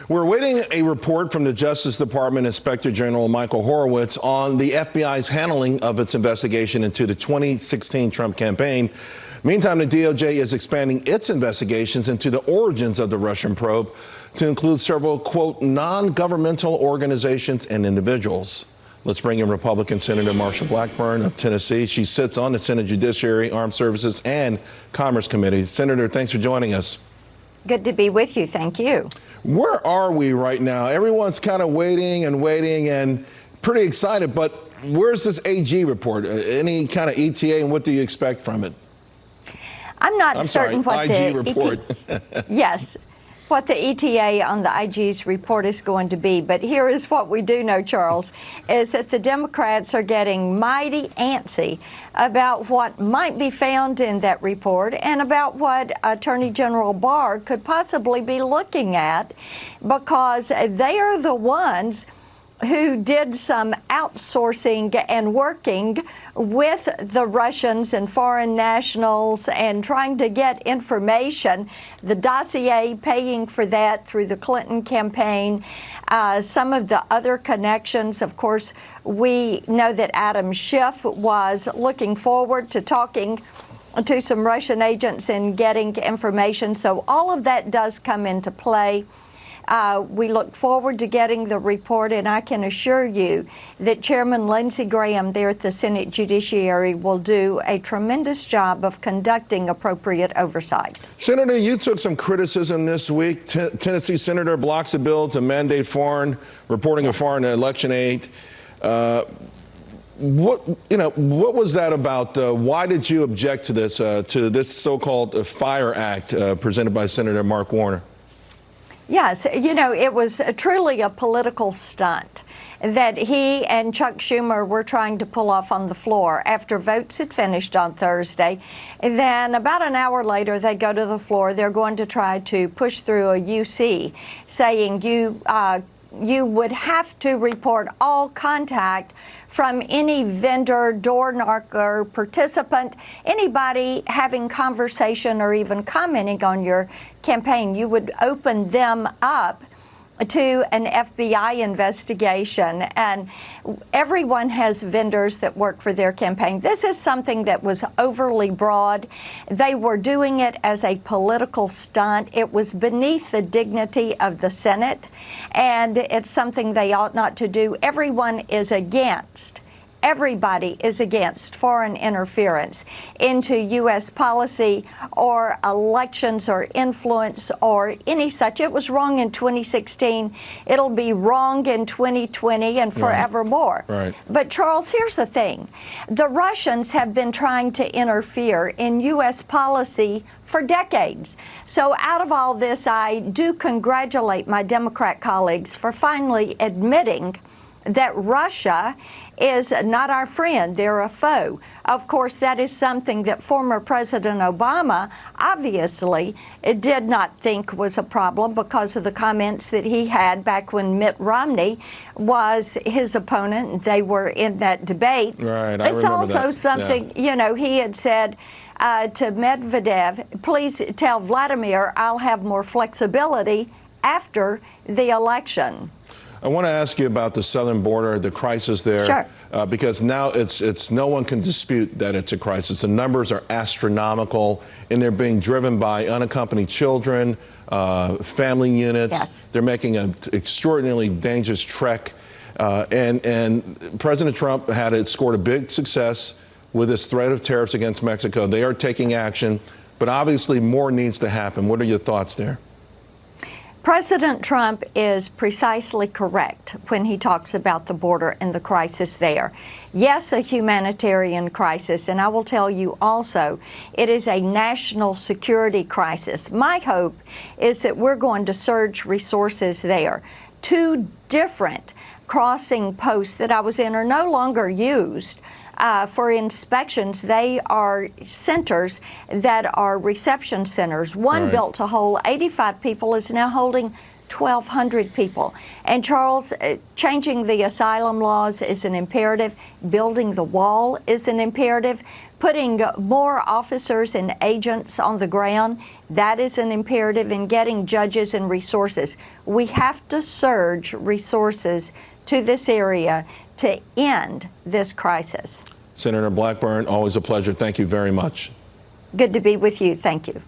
We're awaiting a report from the Justice Department Inspector General Michael Horowitz on the FBI's handling of its investigation into the 2016 Trump campaign. Meantime, the DOJ is expanding its investigations into the origins of the Russian probe to include several, quote, non-governmental organizations and individuals. Let's bring in Republican Senator Marsha Blackburn of Tennessee. She sits on the Senate Judiciary, Armed Services, and Commerce Committee. Senator, thanks for joining us. Good to be with you. Thank you. Where are we right now? Everyone's kind of waiting and pretty excited, but where's this AG report? Any kind of ETA, and what do you expect from it? I'm not certain what IG report. Yes, what the ETA on the IG's report is going to be. But here is what we do know, Charles, is that the Democrats are getting mighty antsy about what might be found in that report and about what Attorney General Barr could possibly be looking at, because they are the ones who did some outsourcing and working with the Russians and foreign nationals and trying to get information, the dossier paying for that through the Clinton campaign. Some of the other connections, of course, we know that Adam Schiff was looking forward to talking to some Russian agents and getting information. So all of that does come into play. We look forward to getting the report, and I can assure you that Chairman Lindsey Graham there at the Senate Judiciary will do a tremendous job of conducting appropriate oversight. Senator, you took some criticism this week. Tennessee Senator blocks a bill to mandate foreign reporting of foreign election aid. What was that about? Why did you object to this so-called FIRE Act presented by Senator Mark Warner? Yes, it was truly a political stunt that he and Chuck Schumer were trying to pull off on the floor after votes had finished on Thursday. And then about an hour later, they go to the floor. They're going to try to push through a UC saying you would have to report all contact from any vendor, door knocker, participant, anybody having conversation or even commenting on your campaign. You would open them up to an FBI investigation, and everyone has vendors that work for their campaign. This is something that was overly broad. They were doing it as a political stunt. It was beneath the dignity of the Senate, and it's something they ought not to do. Everybody is against foreign interference into U.S. policy or elections or influence or any such. It was wrong in 2016. It'll be wrong in 2020 and forevermore. Right. But, Charles, here's the thing. The Russians have been trying to interfere in U.S. policy for decades. So out of all this, I do congratulate my Democrat colleagues for finally admitting that Russia is not our friend, they're a foe. Of course, that is something that former President Obama obviously did not think was a problem because of the comments that he had back when Mitt Romney was his opponent. They were in that debate. Right, it's also something, he had said to Medvedev, please tell Vladimir I'll have more flexibility after the election. I want to ask you about the southern border, the crisis there. Sure. Because now it's no one can dispute that it's a crisis. The numbers are astronomical, and they're being driven by unaccompanied children, family units. Yes. They're making an extraordinarily dangerous trek. And President Trump scored a big success with his threat of tariffs against Mexico. They are taking action, but obviously more needs to happen. What are your thoughts there? President Trump is precisely correct when he talks about the border and the crisis there. Yes, a humanitarian crisis, and I will tell you also, it is a national security crisis. My hope is that we're going to surge resources there. Two different crossing posts that I was in are no longer used for inspections. They are centers that are reception centers. One built to hold 85 people is now holding 1,200 people. And Charles, changing the asylum laws is an imperative. Building the wall is an imperative. Putting more officers and agents on the ground, that is an imperative. In getting judges and resources. We have to surge resources to this area to end this crisis. Senator Blackburn, always a pleasure. Thank you very much. Good to be with you. Thank you.